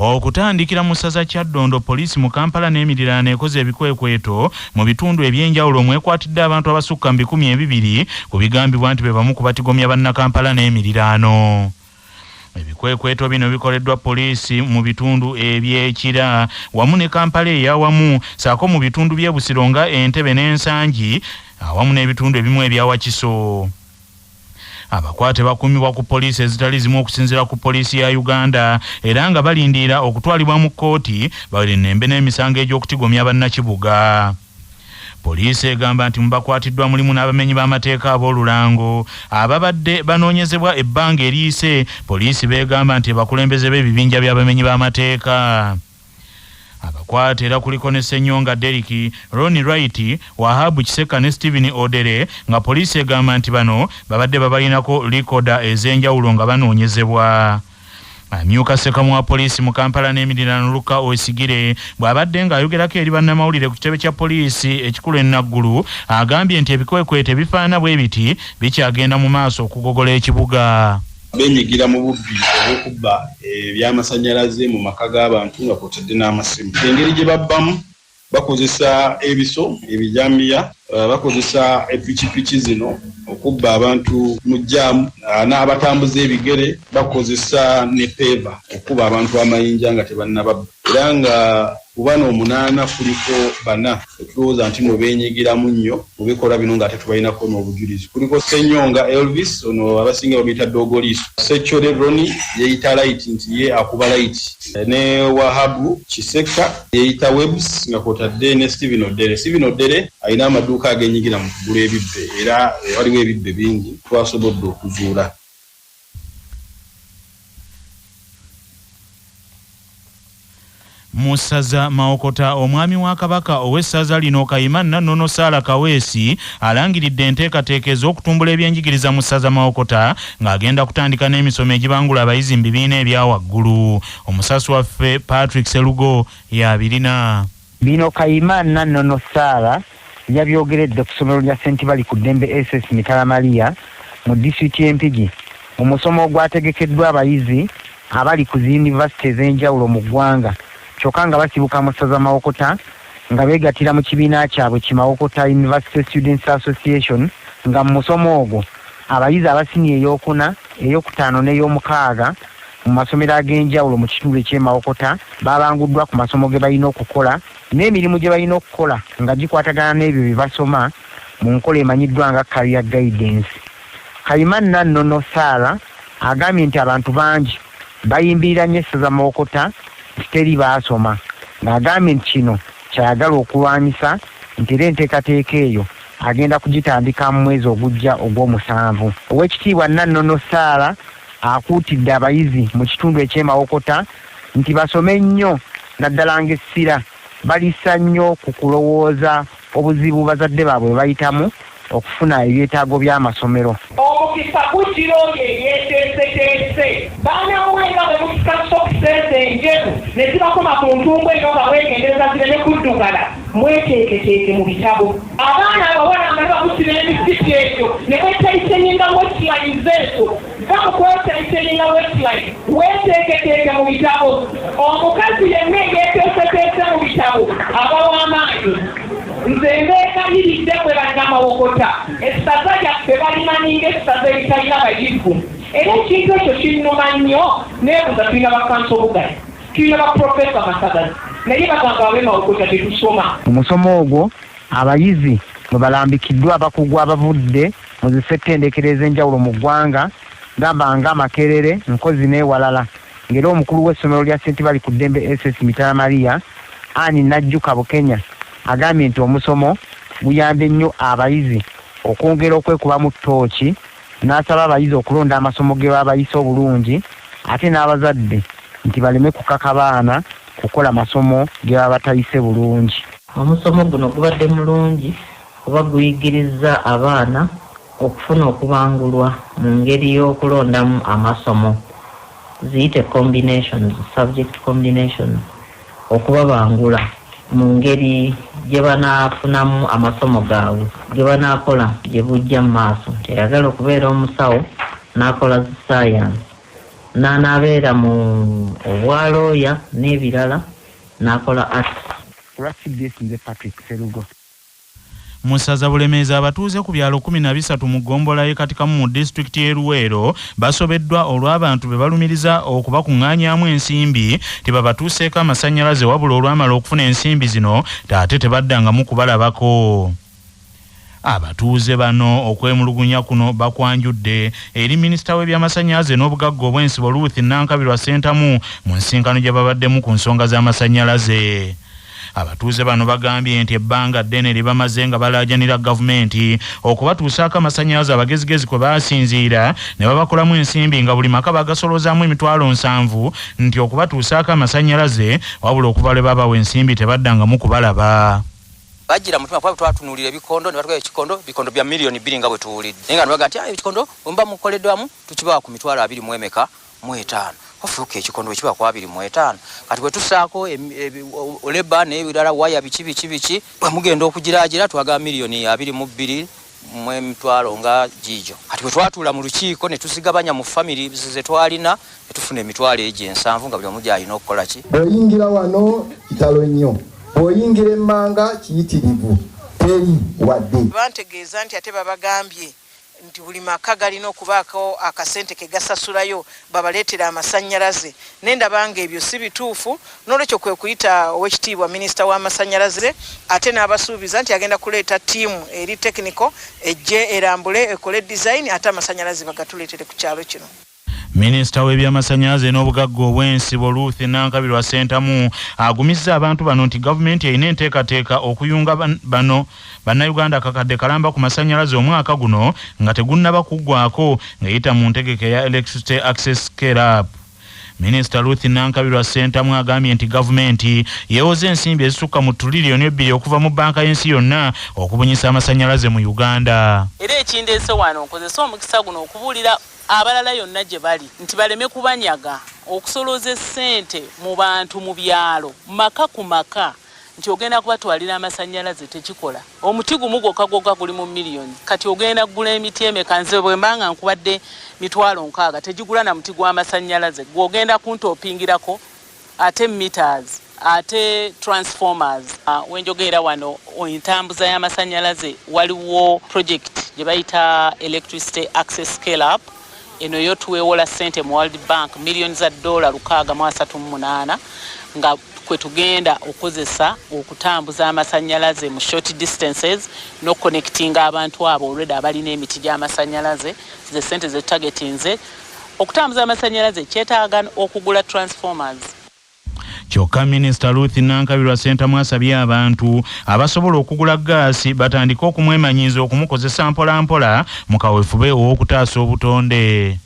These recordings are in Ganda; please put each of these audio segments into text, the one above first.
Okutandikira mu ssaza Kyaddondo, poliisi mu Kampala n'emiriraano ekoze ebikwekweto mu bitundu eby'enjawulo mwekwatidde abantu abasukka 200 ku bigambibwa nti be bamu ku batigomya bannakampala n'emiriraano. Ebikwekweto bino bikoleddwa poliisi mu bitundu eby'ekira wamu ne Kampala eyawamu saako mu bitundu by'e Busiro nga Entebbe n'Ensangi awamu n'ebitundu ebimu ebya Wakiso. Abakwate bakumibwa ku poliisi ezitali zimu okusinziira ku poliisi ya Uganda era nga balindira okutwalibwa mu kkooti balembe n'emisango egy'okutigomya bannakibuga. Poliisi egamba nti mubakwatiddwa mulimu n'abamenyi b'amateeka ab'olulango ababadde banoonyezebwa ebbanga eriise. Poliisi beegamba nti bakulembeze b'ebibinja by'abamenyi b'amateeka. Abakwate era kuliko ne Ssenyonga Deriki, Ronnie Wright, Wahabu Kiseka ne Stephen Odere nga poliisi egamba nti bano babadde babalinako likoda ez'enjawulo nga banoonyezebwa. Amyuka Ssekamu wa poliisi mu Kampala n'emiriraano Luka Osigire bw'abadde ng'ayogerako eri bannamawulire ku kitebe kya poliisi ekikulu e Naggulu agambye nti ebikwekweto ebifaana bwe biti bikyagenda mu maaso okugogola ekibuga. Benyigira mu bubbi obw'okubba ebyamasannyalaze mu maka g'abantu nga kw'otadde n'amasimu. Engeri gye babbamu bakozesa ebiso ebijambiya, bakozesa epikipiki zino okubba abantu mu jjaamu, n'abatambuza ebigere bakozesa ne peva okuba abantu amayinja nga tebannababba. Era nga ku bano 8 kuliko 4 tulowooza nti mwe beenyigiramu nnyo mu bikolwa bino nga ate tubalinako n'obujulizi. Kuliko Ssenyonga Elvis, ono abasinga babiyita Dogoliiso. Ssekyole Ronnie yeeyita Light nti ye akuba Light. Ne Wahabu Kiseka yeeyita Webs nga kw'otadde ne Stephen Odere. Stephen Odere alina amaduuka ageenyigira mu kugula ebibbe era waliwo ebibbe bingi twasobodde okuzuula. Musaza Maokota omwami wa Kabaka ow'essaza lino Kayima Nannono Saala Kaweesi alangiridde enteekateeka ez'okutumbula ebyenjigiriza mu ssaza Maokota ng'agenda kutandika n'emisomo egibangula abayizi mu bibiina ebya waggulu. Omusasi waffe Patrick Serugo y'abirina. Bino Kayima Nannono Saala yabyogeredde ku ssomero lya St. Bali ku Ddembe SS Mitala Maria mu disitulikiti y'Empigi mu musomo ogwategekeddwa abayizi abali ku zi yunivasite ez'enjawulo mu ggwanga. Kyokka nga basibuka mu ssaza Mawokota nga beegattira mu kibiina kyabwe ki Mawokota University Students Association nga mu musomo ogwo abayizi abasinye ey'okuna, ey'okutaano n'ey'omukaaga mu masomero ag'enjawulo mu kitundu eky'e Mawokota babanguddwa ku masomo ge balina okukola n'emirimu gye balina okukola nga gikwatagana n'ebyo bye basoma mu nkola emanyiddwa nga career guidance. Kayima Nannono Saala agambye nti abantu bangi bayimbirira nnyo essaza Mawokota teri baasoma, ng'agambye nti kino kyayagala okulwanyisa nti era enteekateeka eyo agenda kugitandika mu mwezi ogujja ogw'omusanvu. Oweekitiibwa Nannono Saala akuutidde abayizi mu kitundu eky'e Mawokota nti basome nnyo naddala ng'essira balisa nnyo ku kulowooza obuzibu bazadde baabwe bayitamu okufuna ebyetaago by'amasomero. Omukisa gukironge yeeteeseteese baana mwenga bwe mukisa sokisente enjeru ne zibakoma ku ntumbwe eno nga mwegendereza zireme kuddugala mweteeketeeke mu bitabo. Abaana abawala nga bakusira emiziki ekyo ne betaiseninga wetline zeezo bamukwetaiseninga wetline weteeketeeke mu bitabo. Omukazi yenna yeeteeseteese mu bitabo abawa amaanyi. Nze mbeekanyiridde bwe bannamawokota essaza lyaffe balimaninga essaza eritalina bayivu era ekintu ekyo kinnuma nnyo neebuuza tulina bakanso Bugale, tulina baprofesa Masagazi naye bagamba ab'emawokota tetusoma. Mu musomo ogwo abayizi bwe balambikiddwa abakugu abavudde mu zisettendekero ez'enjawulo mu ggwanga gamba Makerere, Nkozi n'ewalala ng'era omukulu w'essomero lya St. Bali ku Ddembe SS Mitala Maria Ani Najjuka Bukenya agambye nti omusomo guyambye nnyo abayizi okwongera okwekuba mu ttooki, n'asaba abayizi okulonda amasomo ge babayisa obulungi ate n'abazadde nti baleme kukaka baana kukola masomo ge baba batayise bulungi. Omusomo guno gubadde mulungi kuba guyigiriza abaana okufuna okubangulwa mu ngeri y'okulondamu amasomo, ziyite combinations, subject combinations, okubabangula mu ngeri gye banaafunamu amasomo gaabwe ge banaakola gye bujja mu maaso. Teyagala okubeera omusawo n'akola science n'anabeera mu obwalooya n'ebirala n'akola art. Nze Patrick Serugo. Musaza Bulemeezi abatuuze ku byalo 13 mu Gombola y'Ekatikamu mu disitulikiti y'e Luweero basobeddwa olw'abantu be balumiriza okubakuŋŋaanyaamu ensimbi tebabatuuseeko amasannyalaze wabula olwamala okufuna ensimbi zino ate tebaddangamu kubalabako. Abatuuze bano okwemulugunya kuno bakwanjudde eri minisita w'ebyamasannyalaze n'obugagga obw'ensibo Ruth Nankabirwa Ssentamu mu nsinkano gye babaddemu ku nsonga z'amasannyalaze. Abatuuze bano bagambye nti ebbanga ddene libamaze nga balaajanira gavumenti okubatuusaako amasannyalaze abagezigezi kwe baasinziira ne babakolamu ensimbi nga buli maka bagasolozaamu $7,000 nti okubatuusaako amasannyalaze wabula okuva lwe babawa ensimbi tebaddangamu kubalaba. Bajira mutima kwa twatunuulira ebikondo ne batwaye ekikondo bikondo bya miliyoni 2 nga bwe tuwulidde. Nenga nbaga ati ekikondo mba mukoleddwamu tukibawa ku $20,000 mu emeka mu 5. Ofuuka ekikondo kiba kwa 2 mu 5. Kati bwe tusaako oleba n'ebirala waya biki bwe mugenda okugiragira twaga miliyoni 22 mu emitwalo nga jijo. Kati bwe twatuula mu lukiiko ne tusigabanya mu family ze twalina ne tufuna emitwalo egy'ensanvu nga buli omu gy'alina okukola ki. Oyingira wano kitalo nnyo. Oyingira emmanga kiyitirivu teri wadde. Bantegeeza nti ate babagambye nti buli maka galina okubaako akasente ke gasasulayo babaleetera amasannyalaze. Nendabanga ebyo si bituufu n'olwekyo kwe kuyita owekitiibwa minisita w'amasannyalaze ate n'abasuubiza nti agenda kuleeta ttiimu eri technical ejje erambule ekole design ate amasannyalaze bagatuleetere ku kyalo kino. Minisita w'ebyamasannyalaze n'obugagga obw'ensibo Ruth Nankabirwa Ssentamu agumizza abantu bano nti gavumenti erina enteekateeka okuyunga bano bannayuganda akakadde kalamba ku masannyalaze omwaka guno nga tegunnaba kuggwako ng'eyita mu ntegeka ya Electricity Access Scale-up. Minisita Ruth Nankabirwa Ssentamu agambye nti gavumenti yeewoze ensimbi ezisukka mu $2 billion okuva mu banka y'ensi yonna okubunyisa amasannyalaze mu Uganda. Era ekindeese wano nkozesa omukisa guno okubuulira abalala yonna gye bali nti baleme kubanyaga okusoloza essente mu bantu mu byalo maka ku maka nti ogenda kubatwalira amasannyalaze tekikola. Omuti gumu gwokka guli mu miliyoni kati ogenda kugula emiti emeka nze bwe mbanga nkubadde $60,000 tegigula na muti gw'amasannyalaze gwogenda kuntoopingirako ate meters ate transformers. Wenjogera wano entambuza y'amasannyalaze waliwo project gye bayita Electricity Access Scale-up. Eno yo tuweewola ssente mu World Bank millions za $638 nga kwe tugenda okozesa okutambuza amasannyalaze mu short distances no connecting abantu abo already abalina emiti gy'amasannyalaze ze ssente ze targetinze okutambuza amasannyalaze kyetaaga okugula transformers. Kyokka Minisita Ruth Nankabirwa Ssentamu asabye abantu abasobola okugula gaasi batandike okumwemanyiiza okumukozesa mpola mu kaweefube w'okutaasa obutonde.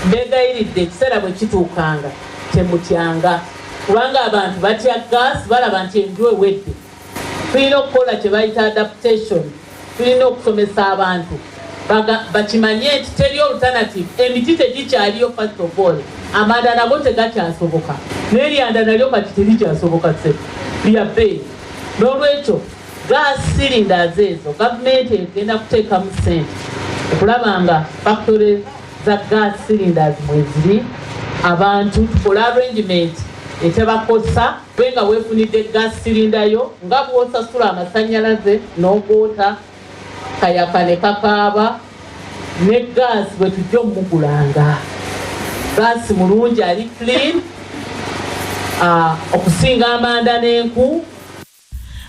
Mbegayiridde ekiseera bwe kituukanga temutyanga kubanga abantu batya gaasi balaba nti enju ewedde. Tulina okukola kye bayita adaptation, tulina okusomesa abantu bakimanye nti teri alternative. Emiti tegikyaliyo first of all, amanda nago tegakyasoboka n'eryanda nalyo kati terikyasoboka lya bbeeyi. N'olwekyo gas cylinders ezo gavumenti egenda kuteekamu ssente okulaba nga factory za gas cylinders mweziri abantu tukola arrangement etebakosa benga weefunidde gas cylinder yo nga bw'osasula amasannyalaze n'ogoota kayaka ne kakaaba ne gas bwe tujja omugulanga gas mulungi ali clean okusinga amanda n'enku.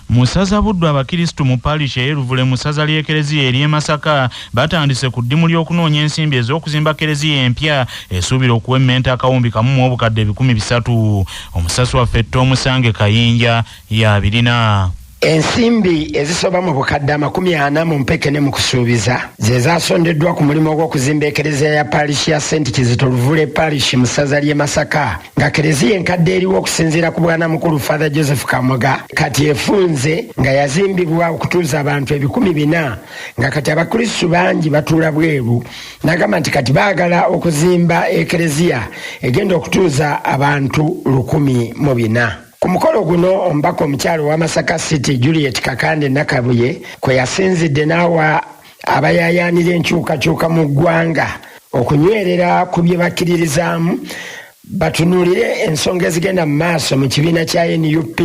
Musaza Buddu abakristu mu parish ey'Eruvule mu ssaza ly'Ekereziya ery'e Masaka batandise ku ddimu ly'okunoonya ensimbi ez'okuzimba kereziya empya esuubira okuwemmenta akawumbi kamu mu obukadde 300. Omusasi waffe Omusange Kayinja y'abirina. Ensimbi ezisoba mu bukadde 40 mu mpeke ne mu kusuubiza ze zaasondeddwa ku mulimu gw'okuzimba ekereziya ya parish ya St. Kizito Luvule parish mu ssaza ly'e Masaka nga kereziya enkadde eriwo okusinziira ku bwana mukulu Father Joseph Kamoga kati efunze nga yazimbibwa okutuuza abantu 400 nga kati abakristu bangi batuula bweru. N'agamba nti kati baagala okuzimba ekereziya egenda okutuuza abantu 104. Ku mukolo guno omubaka omukyalo wa Masaka City Juliet Kakande Nakabuye kwe yasinzidde n'awa abayayaanira enkyukakyuka mu ggwanga okunywerera ku bye bakkiririzaamu batunuulire ensonga ezigenda mu maaso mu kibiina kya NUP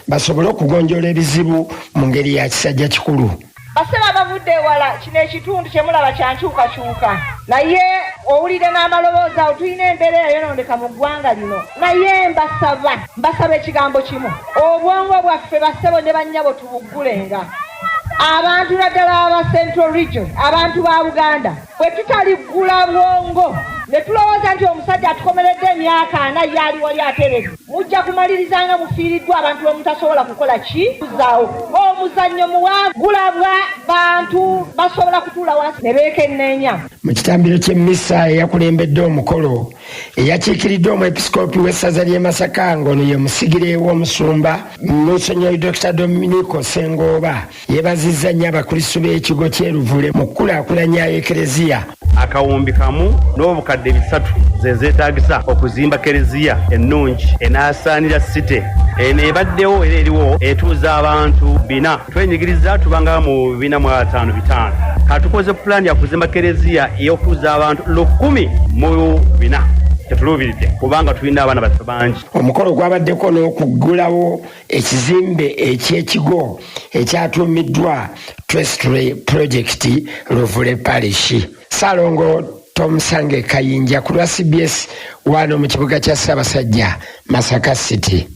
basobole okugonjoola ebizibu mu ngeri ya kisajja kikulu. Basaba bavudde ewala kino ekitundu kye mulaba kyankyukakyuka naye owulire n'amaloboozi awo tulina embeera eyayonondeka mu ggwanga lino naye mbasaba ekigambo kimu obwongo bwaffe bassebo ne bannyabo tubuggulenga abantu naddala aba Central Region abantu ba Buganda bwe tutaliggula bwongo ne tulowooza nti omusajja atukomeredde emyaka 4 yali wali atereze mujja kumalirizanga mufiiriddwa abantu bwe mutasobola kukola ki kuzaawo omuzannyo muwagulabwa bantu basobola kutuula wansi ne beekenneenya. Mu kitambiro ky'emmisa eyakulembedde omukolo eyakiikiridde omwepisikoopi w'essaza ly'e Masaka ng'ono ye musigire w'omusumba Musenyeri Dr. Dominico Sengooba yeebazizza nnyo abakristu b'ekigo ky'e Ruvule mu kukulaakulanya ekereziya. Akawumbi kamu n'obukadde 3 ze zeetaagisa okuzimba kereziya ennungi enaasaanira site eno ebaddewo era eriwo etuuza abantu 4 twenyigiriza tubanga mu 455 katukoze pulaani ya kuzimba kereziya ey'okuuza abantu 104 tetuluubiridde kubanga tulina abaana baffe bangi. Omukolo gwabaddeko n'okuggulawo ekizimbe eky'ekigo ekyatuumiddwa Twestray Project Ruvule Parish. Salongo Tomsange Kayinja ku lwa CBS wano mu kibuga kya Ssaabasajja Masaka City.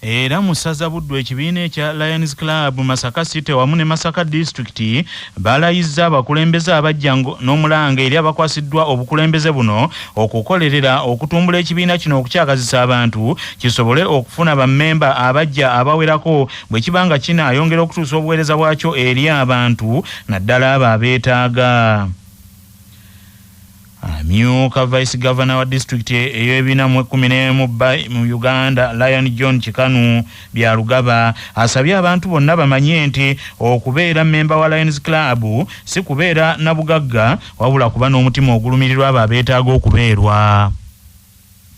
Era musaza Buddu ekibiina ekya Lions Club Masaka City wamu ne Masaka District balayizza abakulembeze abajja n'omulanga eri abakwasiddwa obukulembeze buno okukolerera okutumbula ekibiina kino okukyakazisa abantu kisobole okufuna bammemba abajja abawerako bwe kibanga kina ayongera okutuusa obuweereza bwakyo eri abantu naddala abo abeetaaga. Amyuka Vice Governor wa District ey'ebina mu 11 mu Uganda Lion John Chikanu Byalugaba asabye abantu bonna bamanye nti okubeera member wa Lions Club si kubeera na bugagga wabula kuba n'omutima ogulumirirwa abo abeetaaga okubeerwa.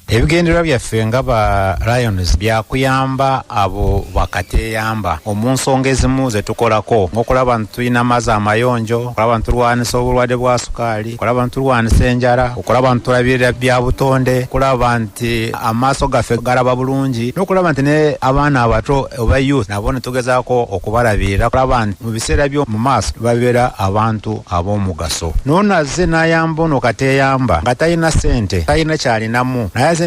Ebigendererwa byaffe nga ba Lions byakuyamba abo bakateeyamba mu nsonga ezimu ze tukolako ng'okulaba nti tulina amazzi amayonjo, okulaba nti tulwanisa obulwadde bwa sukaali, okulaba nti tulwanisa enjala, okulaba nti tulabirira bya butonde, okulaba nti amaaso gaffe galaba bulungi, n'okulaba nti ne abaana abato oba youth nabo ne tugezaako okubalabirira, okulaba nti mu biseera by'omu maaso babeera abantu ab'omugaso. N'onazze n'ayamba ono kateeyamba nga talina ssente, talina kyalinamu naye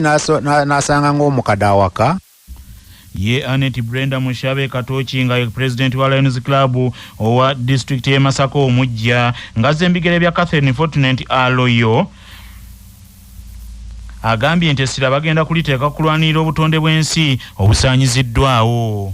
nasanga ng'omukadde awaka. Ye Annette Brenda Mushabe Katochi nga president wa Lions Club owa district ye Masaka omujja ngazze mbigere bya Catherine Fortunate Aloyo agambye nti essira bagenda kuliteeka kulwanirira obutonde bw'ensi obusaanyiziddwawo.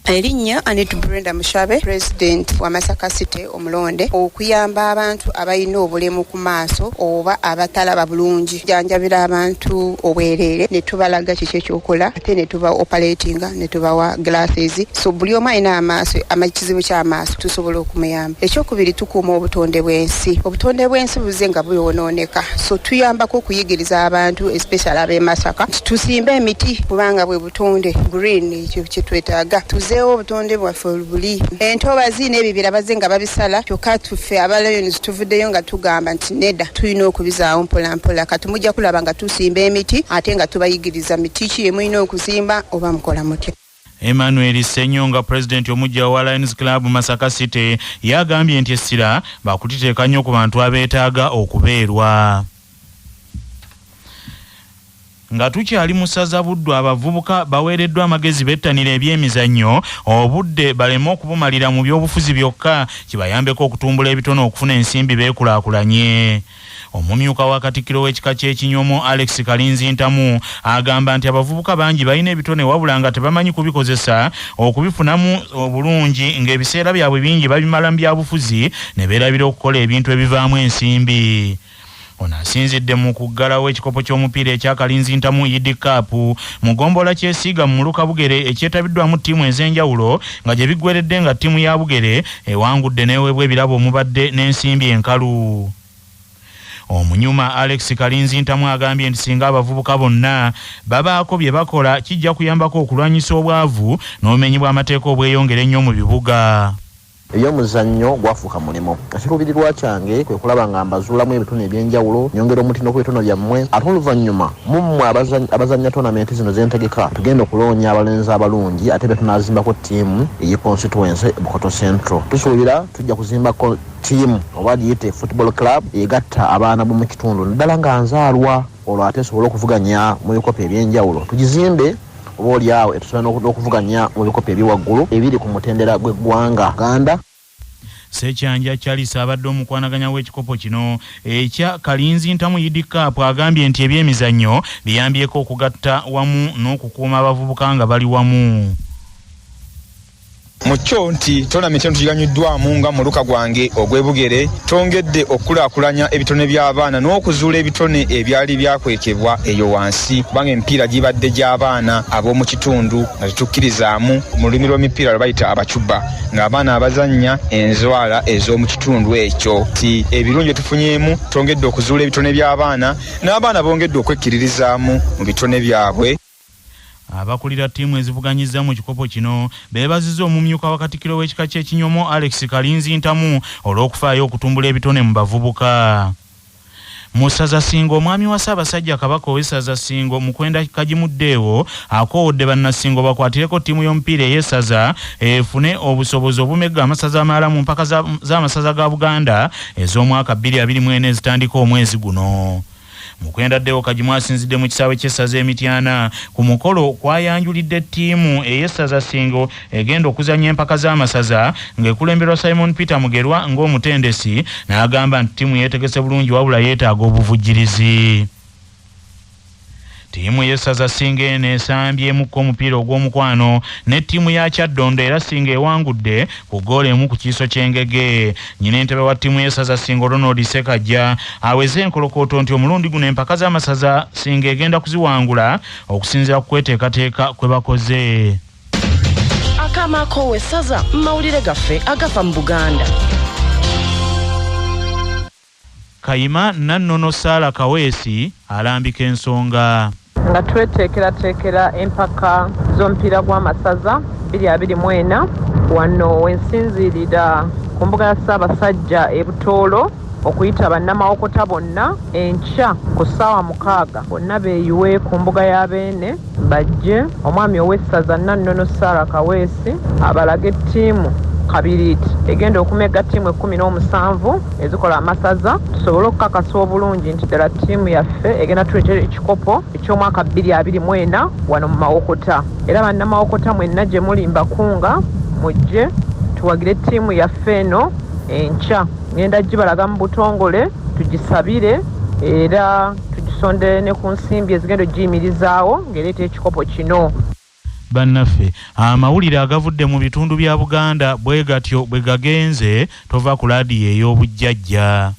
Erinnya Annette Brenda Mushabe, President wa Masaka City omulonde, okuyamba abantu abalina obulemu ku maaso oba abatalaba bulungi, janjabira abantu obwerere ne tubalaga kiki ekyokola ate ne tuba operatinga ne tubawa glasses so buli omu alina amaaso amakizibu ky'amaaso tusobola okumuyamba. Ekyokubiri tukuuma obutonde bw'ensi. Obutonde bw'ensi buze nga buyonooneka, so tuyambako okuyigiriza abantu especially ab'e Masaka tusimbe emiti kubanga bwe butonde green ekyo kye twetaaga. Obutonde bwaffe buli entobazi n'ebibira bazze nga babisala kyokka tuffe aba Lions tuvuddeyo nga tugamba nti nedda tulina okubizaawo mpola mpola kati mujja kulaba nga tusimba emiti ate nga tubayigiriza miti ki emulina okuzimba oba mukola mutya. Emmanuel Senyonga president omujja wa Lions Club Masaka City yagambye nti essira bakutiteeka nnyo ku bantu abeetaaga okubeerwa. Nga tukyali musaza Buddu abavubuka baweereddwa amagezi bettanira ebyemizannyo obudde baleme okubumalira mu byobufuzi byokka kibayambeko okutumbula ebitono okufuna ensimbi beekulaakulanye. Omumyuka wa Katikkiro w'ekika ky'Ekinyomo Alex Kalinzi Ntamu agamba nti abavubuka bangi balina ebitone wabula nga tebamanyi kubikozesa okubifunamu obulungi ng'ebiseera byabwe bingi babimala mu byabufuzi ne beerabira okukola ebintu ebivaamu ensimbi. Ono asinzidde mu kuggalawo ekikopo ky'omupiira ekya Kalinzi Ntamu Yidi Cup mu ggombolola ky'Esiiga mu Muluka Bugere ekyetabiddwamu ttiimu ez'enjawulo nga gye biggweredde nga ttiimu ya Bugere ewangudde n'eweebwa ebirabo omubadde n'ensimbi enkalu. Omunyuma Alex Kalinzi Ntamu agambye nti singa abavubuka bonna babaako bye bakola kijja kuyambako okulwanyisa obwavu n'obumenyi bw'amateeka obweyongera ennyo mu bibuga. ey'omuzannyo gwafuuka mulimo. Ekiruubirirwa kyange kwe kulaba nga mbazuulamu ebitone ebyenjawulo, nyongera omutindo ku bitono byammwe, ate oluvannyuma mummwe abazannya tournament zino zentegeka tugenda okuloonya abalenzi abalungi ate be tunaazimbako ttiimu eyi constituency Bukoto Central. Tusuubira tujja kuzimbako ttiimu oba giyite football club egatta abaana b'omu kitundu naddala nga nzaalwa olwo ate esobole okuvuganya mu bikopo ebyenjawulo. Tugizimbe oba oliawo etusobola n'okuvuganya mu bikopo ebiwaggulu ebiri ku mutendera gw'eggwanga Uganda. Sekyanja Charles abadde omukwanaganya w'ekikopo kino ekya Kalinzi Ntamu Yidi Cup agambye nti ebyemizannyo biyambyeko okugatta wamu n'okukuuma abavubuka nga bali wamu. Mucho nti tournament eno tuganyuddwamu nga muluka gwange ogwebugere tongedde okulaakulanya ebitone by'abaana n'okuzuula ebitone ebyali byakwekebwa eyo wansi kubanga emipiira gibadde gy'abaana ab'omu kitundu nga tetukkirizaamu mu lulimi lw'emipiira lwe bayita abacuba ng'abaana abazannya enzwala ez'omu kitundu ekyo ti ebirungi tufunyeemu tongedde okuzuula ebitone by'abaana n'abaana bongedde okwekkiririzaamu mu bitone byabwe. Abakulira ttiimu ezivuganyizza mu kikopo kino beebazizza omumyuka wa Katikkiro w'ekika ky'Ekinyomo Alex Kalinzi Ntamu olw'okufaayo okutumbula ebitone mu bavubuka. Mu ssaza Ssingo omwami wa Ssaabasajja Kabaka ow'essaza Ssingo Mukwenda Kagimuddeewo akoowodde bannassingo bakwatireko ttiimu y'omupiira ey'essaza efune obusobozi obumegga amasaza amalala mu mpaka z'amasaza ga Buganda ez'omwaka 2024 ezitandika omwezi guno. Mukwenda Ddeewo Kagimu asinzidde mu kisaawe ky'essaza Emityana ku mukolo kwayanjulidde ttiimu ey'essaza Ssingo egenda okuzannya empaka z'amasaza ng'ekulemberwa Simon Peter Mugerwa ng'omutendesi n'agamba nti ttiimu yeetegese bulungi wabula yeetaaga obuvujjirizi. Ttiimu y'essaza Ssingo eno esambyemukko omupiira ogw'omukwano ne ttiimu ya Kyaddondo era Ssingo ewangudde ku ggoolo emu ku kiiso ky'Engege. Nnyina entebe wa ttiimu y'essaza Ssingo Ronald Sekajja aweze enkolokooto nti omulundi guno empaka z'amasaza Ssingo egenda kuziwangula okusinziira ku kweteekateeka kwe bakoze. Akamaako w'essaza mawulire gaffe agafa mu Buganda. Kayima Nannono Saala Kaweesi alambika ensonga. Nga tweteekerateekera empaka z'omupiira gw'amasaza 2024 wano wensinziirira ku mbuga ya Ssaabasajja e Butoolo okuyita bannamawokota bonna enkya ku ssaawa 6 bonna beeyiwe ku mbuga ya Beene bajje omwami ow'essaza Nannono Saala Kaweesi abalage ttiimu Kabiriiti egenda okumega ttiimu 17 ezikola amasaza tusobole okukakasa obulungi nti ddala ttiimu yaffe egenda tuleetera ekikopo eky'omwaka 2024 wano mu Mawokota. Era bannamawokota mwenna gye muli Mbakunga mujje tuwagire ttiimu yaffe eno enkya. Ngenda gibalaga mu butongole tugisabire era tugisondere ne ku nsimbi ezigenda ogiyimirizaawo ng'ereeta ekikopo kino. Bannaffe amawulire agavudde mu bitundu bya Buganda bwe gatyo bwe gagenze tova ku laadiyo ey'obujjajja.